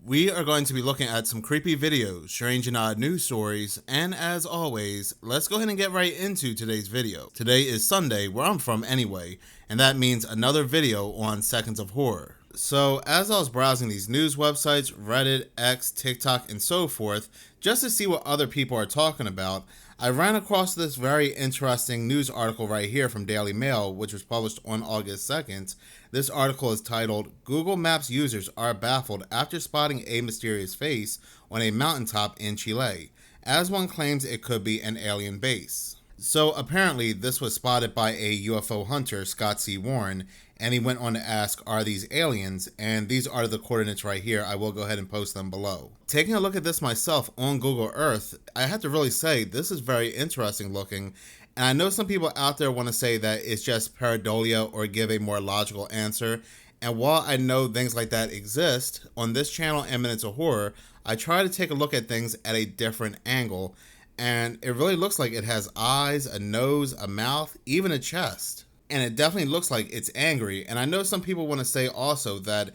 We are going to be looking at some creepy videos, strange and odd news stories, and as always, let's go ahead and get right into today's video. Today is Sunday, where I'm from anyway, and that means another video on Seconds of Horror. So as I was browsing these news websites, Reddit, X, TikTok, and so forth, just to see what other people are talking about, I ran across this very interesting news article right here from Daily Mail, which was published on August 2nd. This article is titled, Google Maps users are baffled after spotting a mysterious face on a mountaintop in Chile, as one claims it could be an alien base. So apparently this was spotted by a UFO hunter, Scott C. Warren, and he went on to ask, are these aliens? And these are the coordinates right here. I will go ahead and post them below. Taking a look at this myself on Google Earth, I have to really say this is very interesting looking. And I know some people out there want to say that it's just pareidolia or give a more logical answer. And while I know things like that exist, on this channel and Minutes of Horror, I try to take a look at things at a different angle. And it really looks like it has eyes, a nose, a mouth, even a chest. And it definitely looks like it's angry. And I know some people want to say also that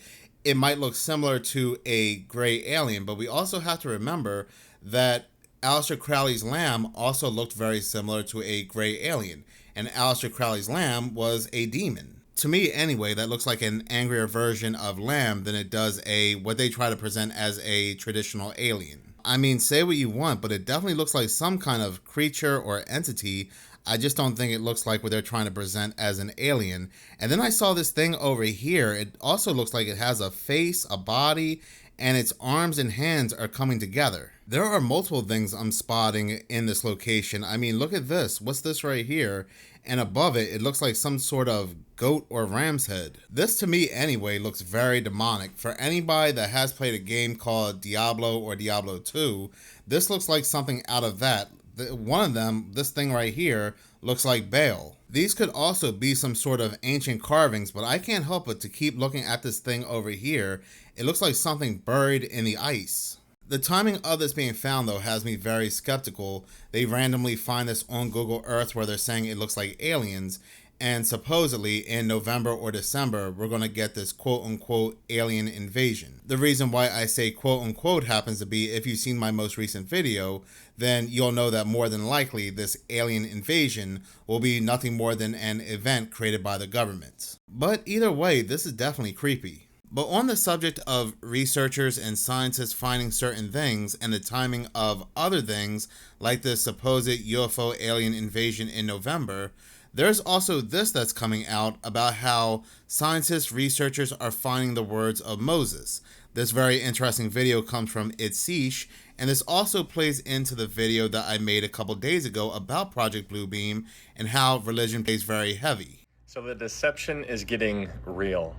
it might look similar to a gray alien, but we also have to remember that Aleister Crowley's lamb also looked very similar to a gray alien. And Aleister Crowley's lamb was a demon. To me anyway, that looks like an angrier version of lamb than it does what they try to present as a traditional alien. I mean, say what you want, but it definitely looks like some kind of creature or entity. I just don't think it looks like what they're trying to present as an alien. And then I saw this thing over here. It also looks like it has a face, a body, and its arms and hands are coming together. There are multiple things I'm spotting in this location. I mean, look at this. What's this right here? And above it, it looks like some sort of goat or ram's head. This, to me anyway, looks very demonic. For anybody that has played a game called Diablo or Diablo 2, this looks like something out of that. One of them, this thing right here, looks like Baal. These could also be some sort of ancient carvings, but I can't help but to keep looking at this thing over here. It looks like something buried in the ice. The timing of this being found, though, has me very skeptical. They randomly find this on Google Earth where they're saying it looks like aliens, and supposedly in November or December, we're going to get this quote-unquote alien invasion. The reason why I say quote-unquote happens to be if you've seen my most recent video, then you'll know that more than likely this alien invasion will be nothing more than an event created by the government. But either way, this is definitely creepy. But on the subject of researchers and scientists finding certain things and the timing of other things like this supposed UFO alien invasion in November, there's also this that's coming out about how scientists, researchers are finding the words of Moses. This very interesting video comes from Unsee, and this also plays into the video that I made a couple days ago about Project Bluebeam and how religion plays very heavy. So the deception is getting real.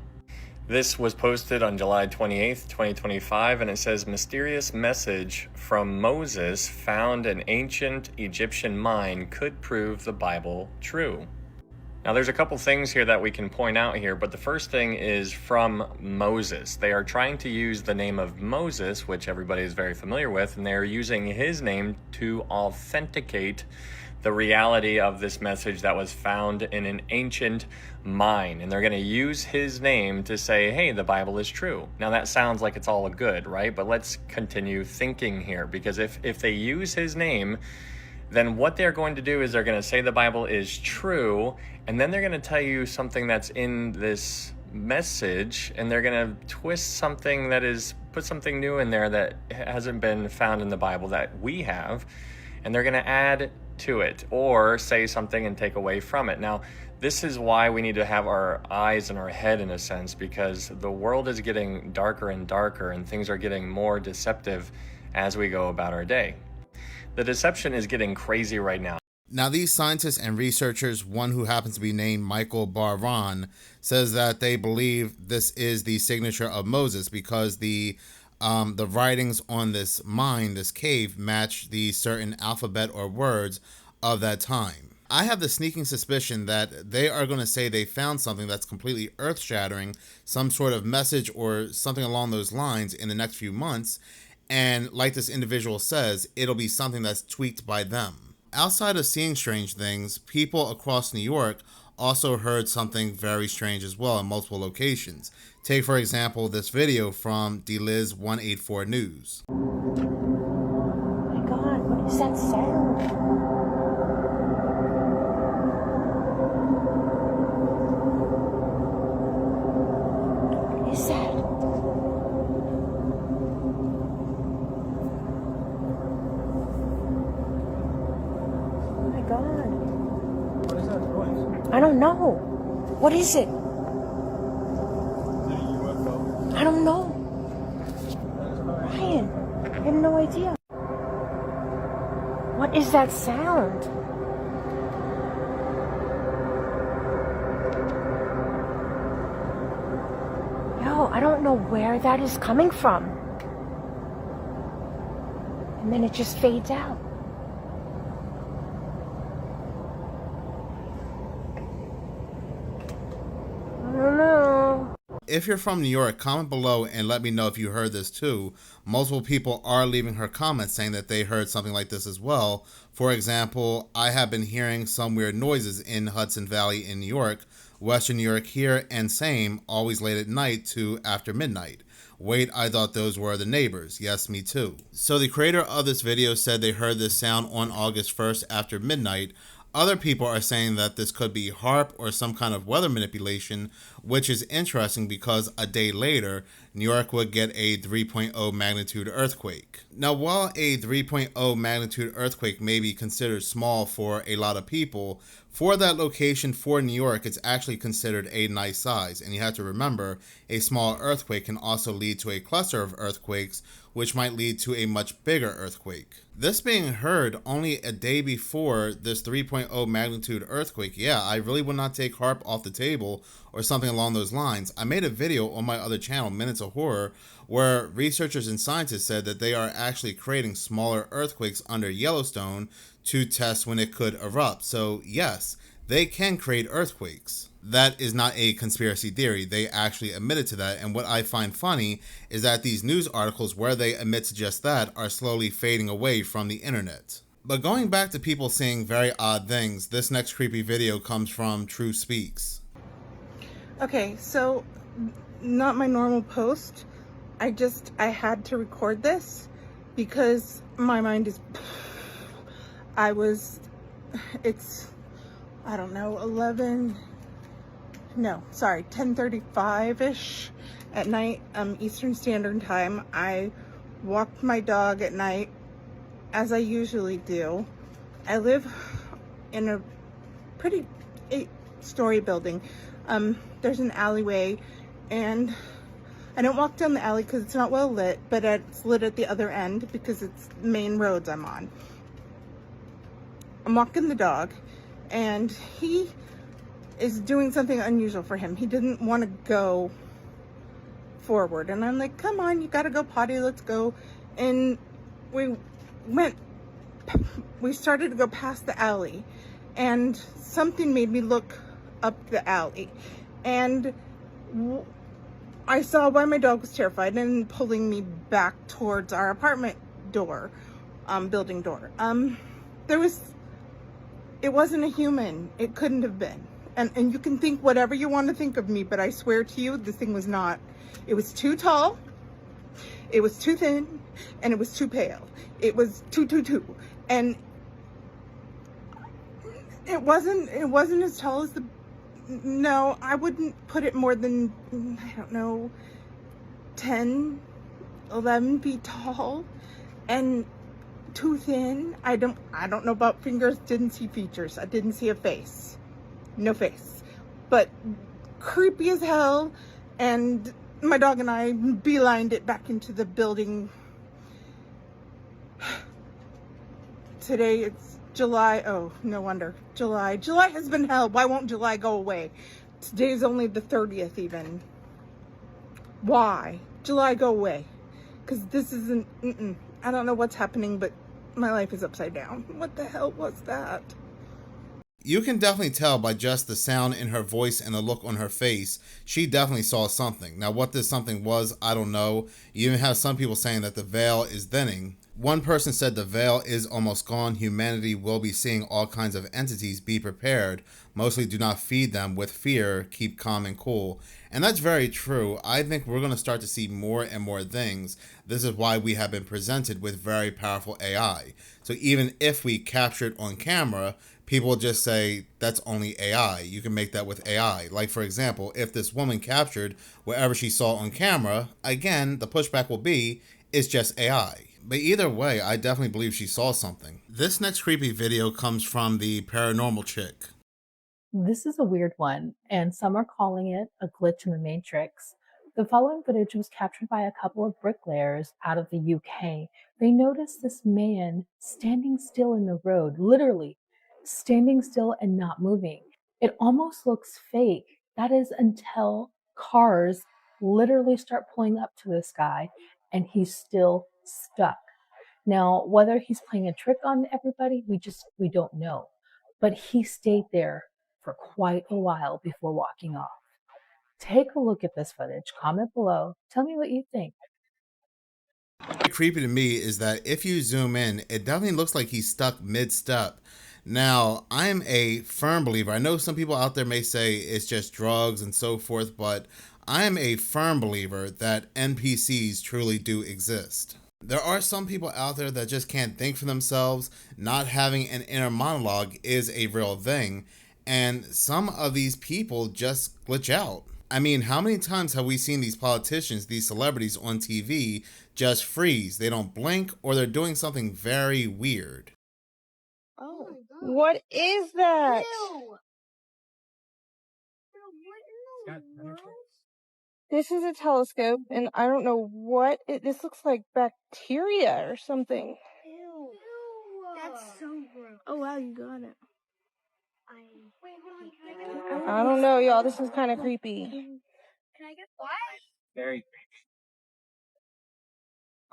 This was posted on July 28th, 2025, and it says, mysterious message from Moses found in ancient Egyptian mine could prove the Bible true. Now there's a couple things here that we can point out here, but the first thing is from Moses. They are trying to use the name of Moses, which everybody is very familiar with, and they're using his name to authenticate the reality of this message that was found in an ancient mine. And they're going to use his name to say, hey, the Bible is true. Now that sounds like it's all good, right? But let's continue thinking here, because if they use his name, then what they're going to do is they're going to say the Bible is true, and then they're going to tell you something that's in this message, and they're going to twist something that is, put something new in there that hasn't been found in the Bible that we have, and they're going to add to it or say something and take away from it. Now, this is why we need to have our eyes in our head in a sense, because the world is getting darker and darker and things are getting more deceptive as we go about our day. The deception is getting crazy right now. Now, these scientists and researchers, one who happens to be named Michael Barron, says that they believe this is the signature of Moses because the writings on this mine, this cave, match the certain alphabet or words of that time. I have the sneaking suspicion that they are going to say they found something that's completely earth-shattering, some sort of message or something along those lines in the next few months, and like this individual says, it'll be something that's tweaked by them. Outside of seeing strange things, people across New York also heard something very strange as well in multiple locations. Take, for example, this video from DeLiz 184 News. Oh my God, what is that sound? What is that? Oh my God. What is that noise? I don't know. What is it? Is it a UFO? I don't know. Ryan, I have no idea. What is that sound? Yo, I don't know where that is coming from. And then it just fades out. I don't know. If you're from New York, comment below and let me know if you heard this too. Multiple people are leaving her comments saying that they heard something like this as well. For example, I have been hearing some weird noises in Hudson Valley in New York, Western New York here, and same, always late at night to after midnight. Wait, I thought those were the neighbors. Yes, me too. So the creator of this video said they heard this sound on August 1st after midnight. Other people are saying that this could be HAARP or some kind of weather manipulation, which is interesting because a day later, New York would get a 3.0 magnitude earthquake. Now, while a 3.0 magnitude earthquake may be considered small for a lot of people, for that location for New York, it's actually considered a nice size. And you have to remember, a small earthquake can also lead to a cluster of earthquakes, which might lead to a much bigger earthquake. This being heard only a day before this 3.0 magnitude earthquake, yeah, I really would not take HAARP off the table or something along those lines. I made a video on my other channel, Minutes of Horror, where researchers and scientists said that they are actually creating smaller earthquakes under Yellowstone to test when it could erupt. So yes, they can create earthquakes. That is not a conspiracy theory. They actually admitted to that. And what I find funny is that these news articles where they admit to just that are slowly fading away from the internet. But going back to people seeing very odd things, this next creepy video comes from True Speaks. Okay, so not my normal post. I had to record this because my mind is, I don't know, 10:35-ish at night, Eastern Standard Time. I walked my dog at night, as I usually do. I live in a pretty 8-story building. There's an alleyway, and I don't walk down the alley because it's not well lit, but it's lit at the other end because it's main roads I'm on. I'm walking the dog, and he is doing something unusual for him. He didn't want to go forward, and I'm like, come on, you gotta go potty, let's go. And we started to go past the alley, and something made me look up the alley, and I saw why my dog was terrified and pulling me back towards our apartment door, building door. It wasn't a human. It couldn't have been. And you can think whatever you want to think of me, but I swear to you, this thing was not. It was too tall, it was too thin, and it was too pale. It was too. And it wasn't as tall as no, I wouldn't put it more than, I don't know, 10, 11 feet tall, and too thin. I don't know about fingers, didn't see features. I didn't see a face. No face. But creepy as hell, and my dog and I beelined it back into the building. Today it's July. Oh, no wonder. July has been hell. Why won't July go away? Today's only the 30th even. Why? July, go away. Because this isn't, I don't know what's happening, but my life is upside down. What the hell was that? You can definitely tell by just the sound in her voice and the look on her face, she definitely saw something. Now, what this something was, I don't know. You even have some people saying that the veil is thinning. One person said the veil is almost gone. Humanity will be seeing all kinds of entities. Be prepared. Mostly do not feed them with fear. Keep calm and cool. And that's very true. I think we're going to start to see more and more things. This is why we have been presented with very powerful AI. So even if we capture it on camera, people just say that's only AI. You can make that with AI. Like, for example, if this woman captured whatever she saw on camera, again, the pushback will be it's just AI. But either way, I definitely believe she saw something. This next creepy video comes from the paranormal chick. This is a weird one, and some are calling it a glitch in the matrix. The following footage was captured by a couple of bricklayers out of the UK. They noticed this man standing still in the road, literally standing still and not moving. It almost looks fake. That is until cars literally start pulling up to this guy and he's still stuck. Now, whether he's playing a trick on everybody, we don't know. But he stayed there for quite a while before walking off. Take a look at this footage, comment below, tell me what you think. Creepy to me is that if you zoom in, it definitely looks like he's stuck mid-step. Now, I'm a firm believer. I know some people out there may say it's just drugs and so forth, but I am a firm believer that NPCs truly do exist. There are some people out there that just can't think for themselves. Not having an inner monologue is a real thing, and some of these people just glitch out. I mean, how many times have we seen these politicians, these celebrities on TV just freeze? They don't blink, or they're doing something very weird. Oh, what is that? This is a telescope, and I don't know what this looks like bacteria or something. Ew. That's so gross. Oh wow, you got it. I don't know, y'all. This is kind of creepy. Can I get what? Very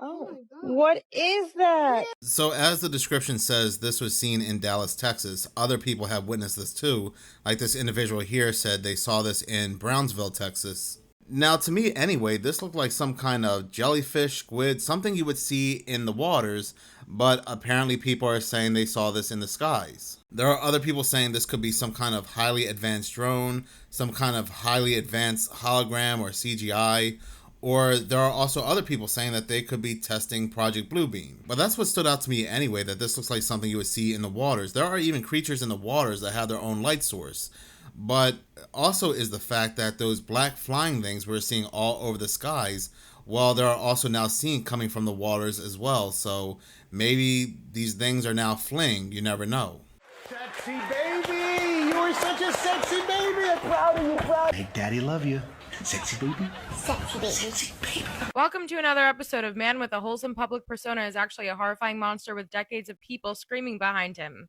Oh, what is that? So as the description says, this was seen in Dallas, Texas. Other people have witnessed this too. Like this individual here said they saw this in Brownsville, Texas. Now, to me anyway, this looked like some kind of jellyfish, squid, something you would see in the waters, but apparently people are saying they saw this in the skies. There are other people saying this could be some kind of highly advanced drone, some kind of highly advanced hologram or CGI, or there are also other people saying that they could be testing Project Bluebeam. But that's what stood out to me anyway, that this looks like something you would see in the waters. There are even creatures in the waters that have their own light source. But also is the fact that those black flying things we're seeing all over the skies, well, there are also now seen coming from the waters as well. So maybe these things are now fleeing. You never know. Sexy baby! You are such a sexy baby! I'm proud of you, proud. Make daddy love you. Sexy baby? Sexy baby. Sexy baby. Welcome to another episode of Man with a Wholesome Public Persona is actually a horrifying monster with decades of people screaming behind him.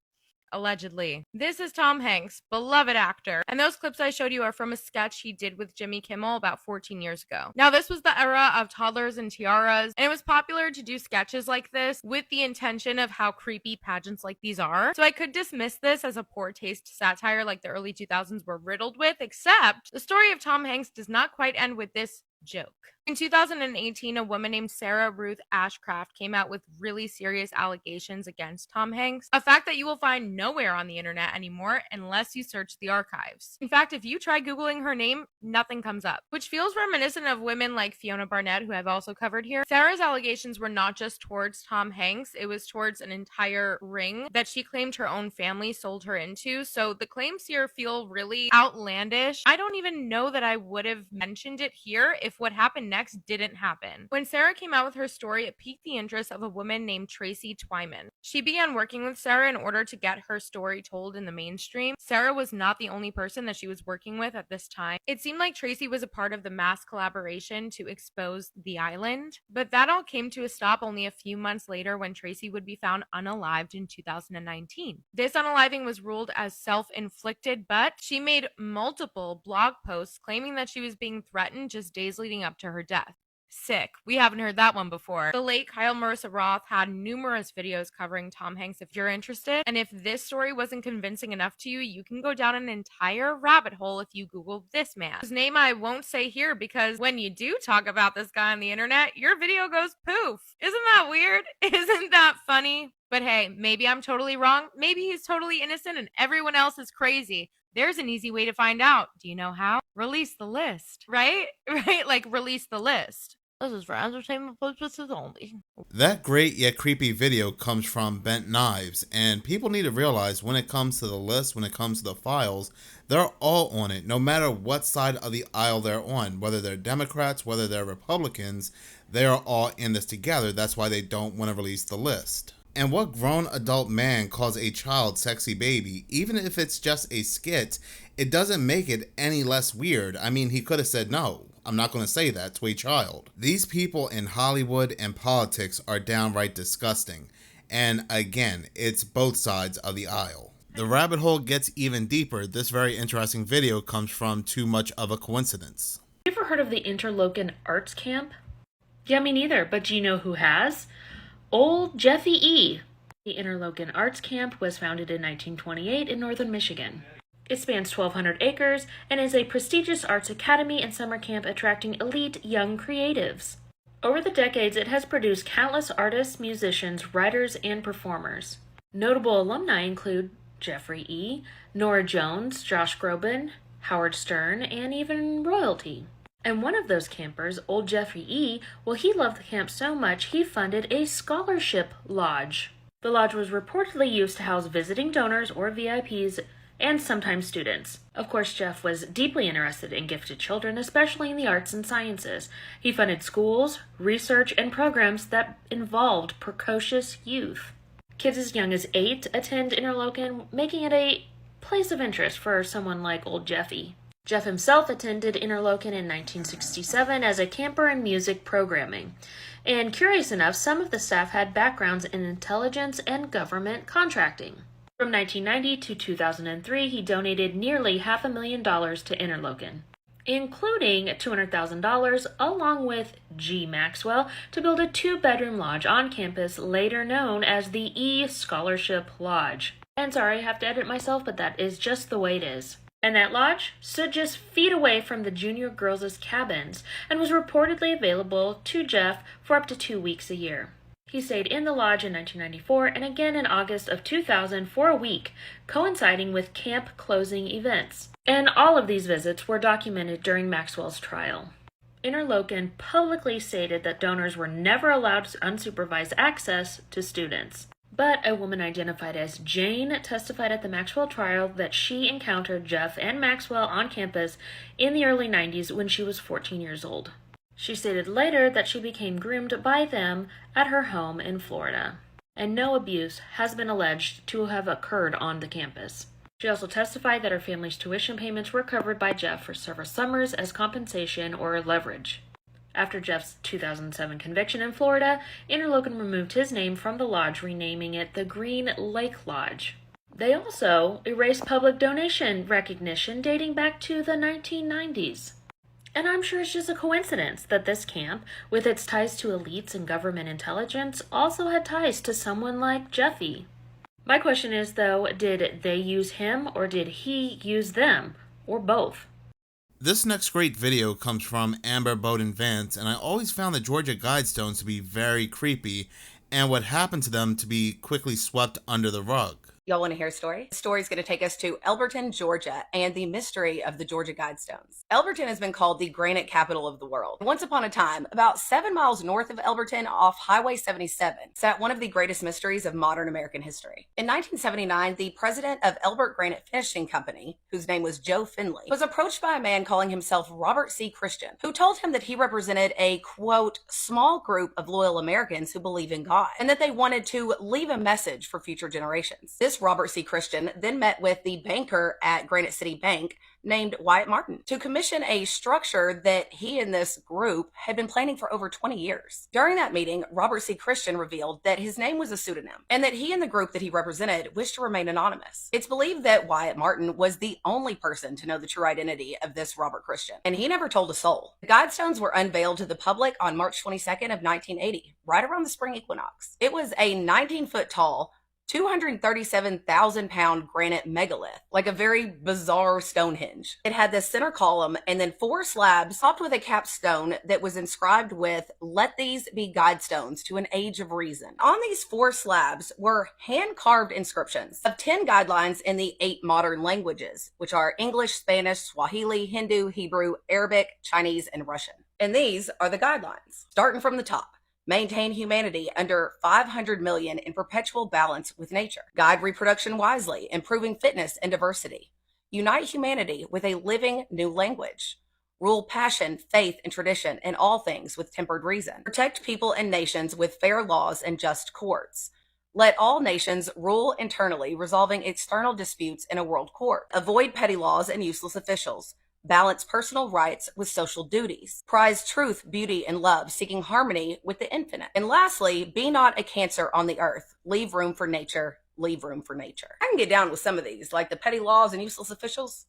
Allegedly. This is Tom Hanks, beloved actor, and those clips I showed you are from a sketch he did with Jimmy Kimmel about 14 years ago. Now, this was the era of toddlers and tiaras, and it was popular to do sketches like this with the intention of how creepy pageants like these are. So I could dismiss this as a poor taste satire like the early 2000s were riddled with, except the story of Tom Hanks does not quite end with this joke. In 2018, a woman named Sarah Ruth Ashcraft came out with really serious allegations against Tom Hanks, a fact that you will find nowhere on the internet anymore unless you search the archives. In fact, if you try Googling her name, nothing comes up, which feels reminiscent of women like Fiona Barnett, who I've also covered here. Sarah's allegations were not just towards Tom Hanks, it was towards an entire ring that she claimed her own family sold her into, so the claims here feel really outlandish. I don't even know that I would have mentioned it here if what happened next didn't happen. When Sarah came out with her story, it piqued the interest of a woman named Tracy Twyman. She began working with Sarah in order to get her story told in the mainstream. Sarah was not the only person that she was working with at this time. It seemed like Tracy was a part of the mass collaboration to expose the island, but that all came to a stop only a few months later when Tracy would be found unalived in 2019. This unaliving was ruled as self-inflicted, but she made multiple blog posts claiming that she was being threatened just days leading up to her death. Sick. We haven't heard that one before. The late Kyle Marissa Roth had numerous videos covering Tom Hanks if you're interested. And if this story wasn't convincing enough to you, you can go down an entire rabbit hole if you Google this man, whose name I won't say here because when you do talk about this guy on the internet, your video goes poof. Isn't that weird? Isn't that funny? But hey, maybe I'm totally wrong. Maybe he's totally innocent and everyone else is crazy. There's an easy way to find out. Do you know how? Release the list, right? Right? Like release the list. This is for entertainment purposes only. That great yet creepy video comes from Bent Knives, and people need to realize when it comes to the list, when it comes to the files, they're all on it, no matter what side of the aisle they're on, whether they're Democrats, whether they're Republicans, they're all in this together. That's why they don't want to release the list. And what grown adult man calls a child sexy baby, even if it's just a skit, it doesn't make it any less weird. I mean, he could have said no. I'm not going to say that to a child. These people in Hollywood and politics are downright disgusting. And again, it's both sides of the aisle. The rabbit hole gets even deeper. This very interesting video comes from Too Much of a Coincidence. Have you ever heard of the Interlochen Arts Camp? Yeah, me neither, but do you know who has? Old Jeffy E. The Interlochen Arts Camp was founded in 1928 in northern Michigan. It spans 1,200 acres and is a prestigious arts academy and summer camp attracting elite young creatives. Over the decades, it has produced countless artists, musicians, writers, and performers. Notable alumni include Jeffrey E., Nora Jones, Josh Groban, Howard Stern, and even royalty. And one of those campers, old Jeffrey E., well, he loved the camp so much he funded a scholarship lodge. The lodge was reportedly used to house visiting donors or VIPs and sometimes students. Of course, Jeff was deeply interested in gifted children, especially in the arts and sciences. He funded schools, research, and programs that involved precocious youth. Kids as young as 8 attend Interlochen, making it a place of interest for someone like old Jeffy. Jeff himself attended Interlochen in 1967 as a camper in music programming. And curious enough, some of the staff had backgrounds in intelligence and government contracting. From 1990 to 2003, he donated nearly $500,000 to Interlochen, including $200,000 along with G. Maxwell to build a 2-bedroom lodge on campus, later known as the E Scholarship Lodge. And sorry, I have to edit myself, but that is just the way it is. And that lodge stood just feet away from the junior girls' cabins and was reportedly available to Jeff for up to 2 weeks a year. He stayed in the lodge in 1994 and again in August of 2000 for a week, coinciding with camp closing events. And all of these visits were documented during Maxwell's trial. Interlochen publicly stated that donors were never allowed unsupervised access to students. But a woman identified as Jane testified at the Maxwell trial that she encountered Jeff and Maxwell on campus in the early 90s when she was 14 years old. She stated later that she became groomed by them at her home in Florida, and no abuse has been alleged to have occurred on the campus. She also testified that her family's tuition payments were covered by Jeff for several summers as compensation or leverage. After Jeff's 2007 conviction in Florida, Interlochen removed his name from the lodge, renaming it the Green Lake Lodge. They also erased public donation recognition dating back to the 1990s. And I'm sure it's just a coincidence that this camp, with its ties to elites and government intelligence, also had ties to someone like Jeffy. My question is, though, did they use him or did he use them, or both? This next great video comes from Amber Bowden Vance, and I always found the Georgia Guidestones to be very creepy, and what happened to them to be quickly swept under the rug. Y'all want to hear a story? The story is going to take us to Elberton, Georgia, and the mystery of the Georgia Guidestones. Elberton has been called the granite capital of the world. Once upon a time, about 7 miles north of Elberton off Highway 77, sat one of the greatest mysteries of modern American history. In 1979, the president of Elbert Granite Finishing Company, whose name was Joe Finley, was approached by a man calling himself Robert C. Christian, who told him that he represented a, quote, small group of loyal Americans who believe in God, and that they wanted to leave a message for future generations. This This Robert C. Christian then met with the banker at Granite City Bank named Wyatt Martin to commission a structure that he and this group had been planning for over 20 years. During that meeting, Robert C. Christian revealed that his name was a pseudonym and that he and the group that he represented wished to remain anonymous. It's believed that Wyatt Martin was the only person to know the true identity of this Robert Christian, and he never told a soul. The Guidestones were unveiled to the public on March 22nd of 1980, right around the spring equinox. It was a 19-foot tall, 237,000-pound granite megalith, like a very bizarre Stonehenge. It had this center column and then 4 slabs topped with a capstone that was inscribed with, "Let these be Guidestones to an age of reason." On these 4 slabs were hand-carved inscriptions of 10 guidelines in the 8 modern languages, which are English, Spanish, Swahili, Hindu, Hebrew, Arabic, Chinese, and Russian. And these are the guidelines. Starting from the top. Maintain humanity under 500 million in perpetual balance with nature. Guide reproduction wisely, improving fitness and diversity. Unite humanity with a living new language. Rule passion, faith, and tradition in all things with tempered reason. Protect people and nations with fair laws and just courts. Let all nations rule internally, resolving external disputes in a world court. Avoid petty laws and useless officials. Balance personal rights with social duties. Prize truth, beauty, and love, seeking harmony with the infinite. And lastly, be not a cancer on the earth. Leave room for nature. Leave room for nature. I can get down with some of these, like the petty laws and useless officials.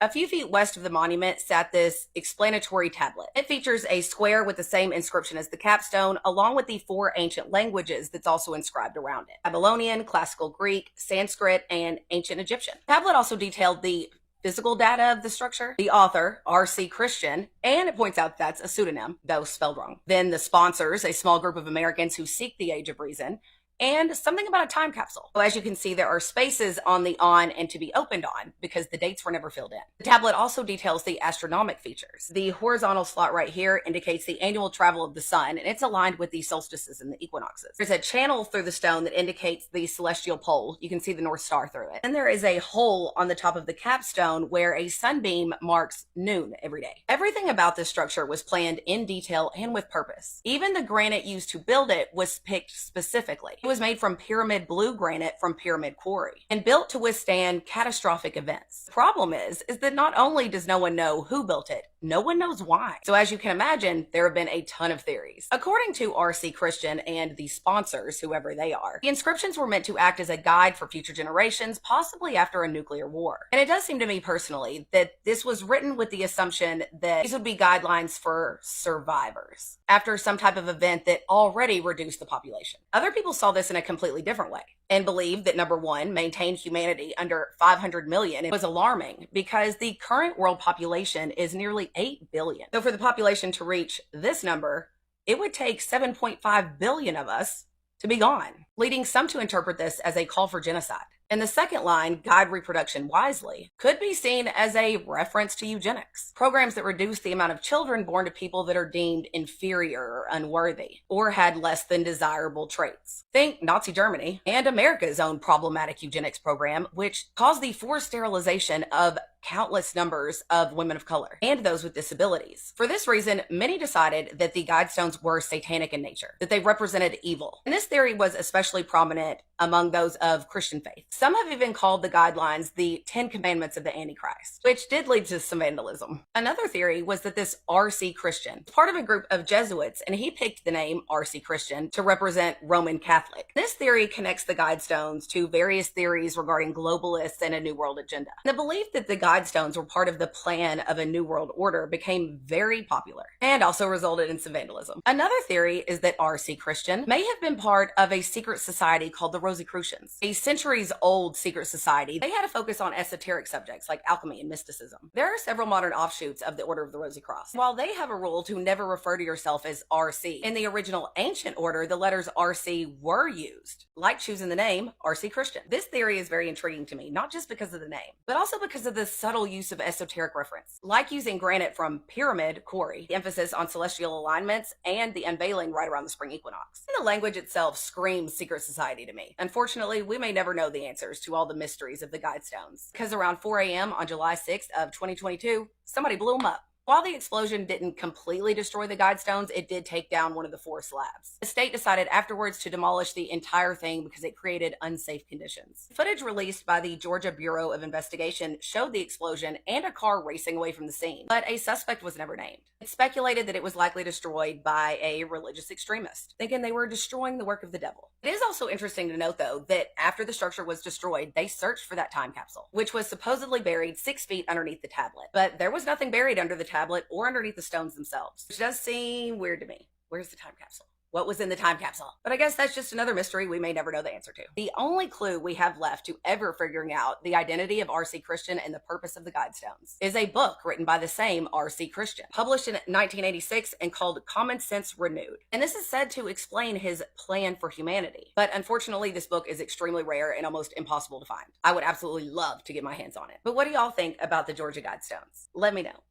A few feet west of the monument sat this explanatory tablet. It features a square with the same inscription as the capstone, along with the 4 ancient languages that's also inscribed around it: Babylonian, Classical Greek, Sanskrit, and Ancient Egyptian. The tablet also detailed the physical data of the structure, the author, R.C. Christian, and it points out that's a pseudonym, though spelled wrong. Then the sponsors, a small group of Americans who seek the age of reason, and something about a time capsule. So as you can see, there are spaces on the on and to be opened on because the dates were never filled in. The tablet also details the astronomic features. The horizontal slot right here indicates the annual travel of the sun, and it's aligned with the solstices and the equinoxes. There's a channel through the stone that indicates the celestial pole. You can see the North Star through it. And there is a hole on the top of the capstone where a sunbeam marks noon every day. Everything about this structure was planned in detail and with purpose. Even the granite used to build it was picked specifically. It was made from pyramid blue granite from Pyramid Quarry and built to withstand catastrophic events. The problem is that not only does no one know who built it, no one knows why. So as you can imagine, there have been a ton of theories. According to R.C. Christian and the sponsors, whoever they are, the inscriptions were meant to act as a guide for future generations, possibly after a nuclear war. And it does seem to me personally that this was written with the assumption that these would be guidelines for survivors after some type of event that already reduced the population. Other people saw this in a completely different way and believed that, number one, maintain humanity under 500 million was alarming because the current world population is nearly 8 billion. So for the population to reach this number, it would take 7.5 billion of us to be gone, leading some to interpret this as a call for genocide. And the second line, guide reproduction wisely, could be seen as a reference to eugenics. Programs that reduce the amount of children born to people that are deemed inferior or unworthy, or had less than desirable traits. Think Nazi Germany and America's own problematic eugenics program, which caused the forced sterilization of countless numbers of women of color and those with disabilities. For this reason, many decided that the Guidestones were satanic in nature, that they represented evil. And this theory was especially prominent among those of Christian faith. Some have even called the guidelines the 10 Commandments of the Antichrist, which did lead to some vandalism. Another theory was that this R.C. Christian was part of a group of Jesuits, and he picked the name R.C. Christian to represent Roman Catholic. This theory connects the Guidestones to various theories regarding globalists and a New World agenda. The belief that the Guidestones were part of the plan of a New World Order became very popular and also resulted in some vandalism. Another theory is that R.C. Christian may have been part of a secret society called the Rosicrucians, a centuries-old secret society. They had a focus on esoteric subjects like alchemy and mysticism. There are several modern offshoots of the Order of the Rosy Cross. While they have a rule to never refer to yourself as R.C., in the original ancient order, the letters R.C. were used, like choosing the name R.C. Christian. This theory is very intriguing to me, not just because of the name, but also because of the subtle use of esoteric reference, like using granite from Pyramid Quarry, the emphasis on celestial alignments, and the unveiling right around the spring equinox. And the language itself screams secret society to me. Unfortunately, we may never know the answers to all the mysteries of the Guidestones, because around 4 a.m. on July 6th of 2022, somebody blew them up. While the explosion didn't completely destroy the Guidestones, it did take down one of the 4 slabs. The state decided afterwards to demolish the entire thing because it created unsafe conditions. Footage released by the Georgia Bureau of Investigation showed the explosion and a car racing away from the scene, but a suspect was never named. It's speculated that it was likely destroyed by a religious extremist, thinking they were destroying the work of the devil. It is also interesting to note, though, that after the structure was destroyed, they searched for that time capsule, which was supposedly buried 6 feet underneath the tablet. But there was nothing buried under the tablet or underneath the stones themselves, which does seem weird to me. Where's the time capsule? What was in the time capsule? But I guess that's just another mystery we may never know the answer to. The only clue we have left to ever figuring out the identity of R.C. Christian and the purpose of the Guidestones is a book written by the same R.C. Christian, published in 1986 and called Common Sense Renewed. And this is said to explain his plan for humanity. But unfortunately, this book is extremely rare and almost impossible to find. I would absolutely love to get my hands on it. But what do y'all think about the Georgia Guidestones? Let me know.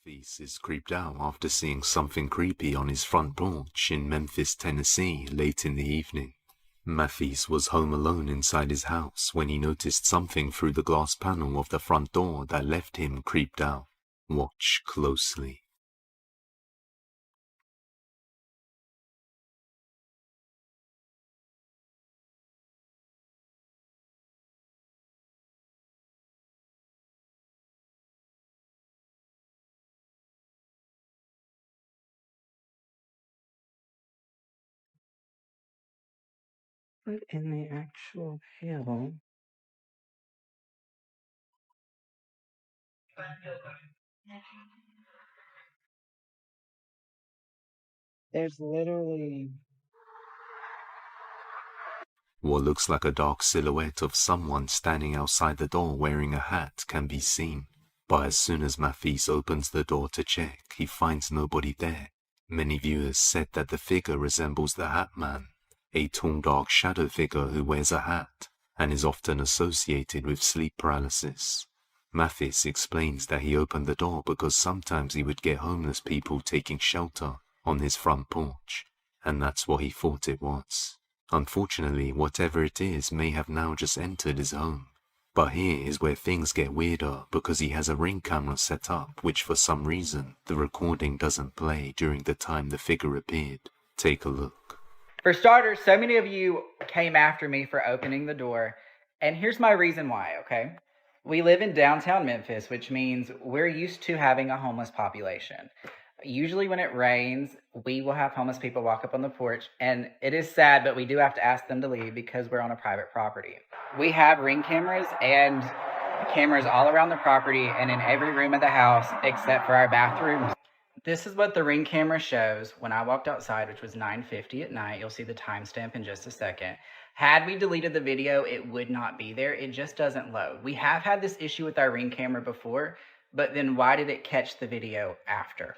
Memphis is creeped out after seeing something creepy on his front porch in Memphis, Tennessee, late in the evening. Memphis was home alone inside his house when he noticed something through the glass panel of the front door that left him creeped out. Watch closely. What in the actual hell? There's literally... What looks like a dark silhouette of someone standing outside the door wearing a hat can be seen. But as soon as Memphis opens the door to check, he finds nobody there. Many viewers said that the figure resembles the Hatman, a tall dark shadow figure who wears a hat and is often associated with sleep paralysis. Memphis explains that he opened the door because sometimes he would get homeless people taking shelter on his front porch, and that's what he thought it was. Unfortunately, whatever it is may have now just entered his home. But here is where things get weirder because he has a Ring camera set up which for some reason the recording doesn't play during the time the figure appeared. Take a look. For starters, so many of you came after me for opening the door, and here's my reason why, okay? We live in downtown Memphis, which means we're used to having a homeless population. Usually when it rains, we will have homeless people walk up on the porch, and it is sad, but we do have to ask them to leave because we're on a private property. We have Ring cameras and cameras all around the property and in every room of the house except for our bathrooms. This is what the Ring camera shows when I walked outside, which was 9:50 at night. You'll see the timestamp in just a second. Had we deleted the video, it would not be there. It just doesn't load. We have had this issue with our Ring camera before, but then why did it catch the video after?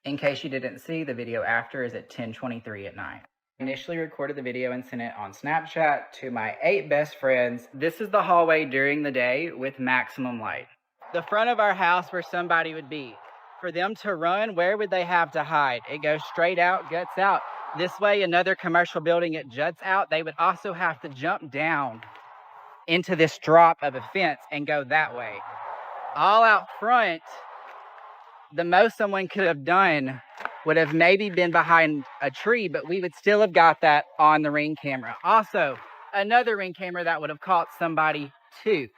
In case you didn't see, the video after is at 10:23 at night. Initially recorded the video and sent it on Snapchat to my 8 best friends. This is the hallway during the day with maximum light. The front of our house where somebody would be. For them to run, where would they have to hide? It goes straight out, guts out. This way, another commercial building, it juts out. They would also have to jump down into this drop of a fence and go that way. All out front, the most someone could have done would have maybe been behind a tree, but we would still have got that on the Ring camera. Also, another Ring camera that would have caught somebody too.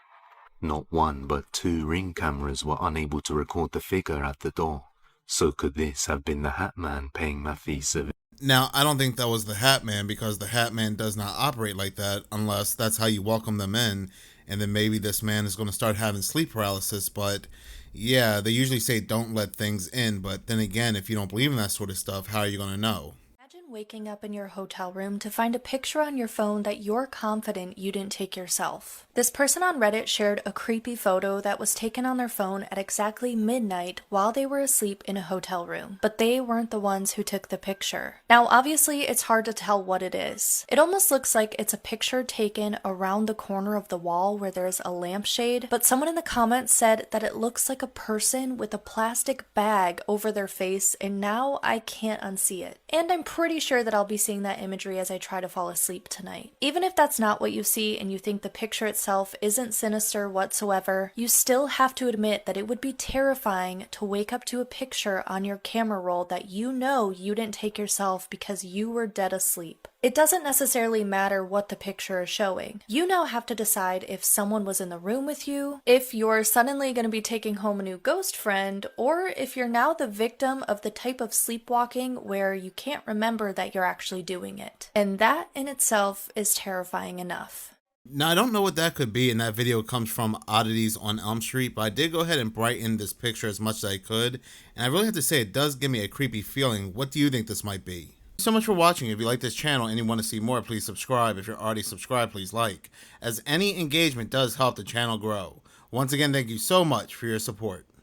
Not one, but 2 Ring cameras were unable to record the figure at the door. So could this have been the Hatman paying Memphis a visit? Now, I don't think that was the Hatman because the Hatman does not operate like that unless that's how you welcome them in. And then maybe this man is going to start having sleep paralysis. But yeah, they usually say don't let things in. But then again, if you don't believe in that sort of stuff, how are you going to know? Imagine waking up in your hotel room to find a picture on your phone that you're confident you didn't take yourself. This person on Reddit shared a creepy photo that was taken on their phone at exactly midnight while they were asleep in a hotel room, but they weren't the ones who took the picture. Now, obviously, it's hard to tell what it is. It almost looks like it's a picture taken around the corner of the wall where there's a lampshade, but someone in the comments said that it looks like a person with a plastic bag over their face, and now I can't unsee it. And I'm pretty sure that I'll be seeing that imagery as I try to fall asleep tonight. Even if that's not what you see and you think the picture itself isn't sinister whatsoever, you still have to admit that it would be terrifying to wake up to a picture on your camera roll that you know you didn't take yourself because you were dead asleep. It doesn't necessarily matter what the picture is showing. You now have to decide if someone was in the room with you, if you're suddenly going to be taking home a new ghost friend, or if you're now the victim of the type of sleepwalking where you can't remember that you're actually doing it. And that in itself is terrifying enough. Now, I don't know what that could be, and that video comes from Oddities on Elm Street, but I did go ahead and brighten this picture as much as I could, and I really have to say it does give me a creepy feeling. What do you think this might be? Thanks so much for watching. If you like this channel and you want to see more, please subscribe. If you're already subscribed, please like, as any engagement does help the channel grow. Once again, thank you so much for your support.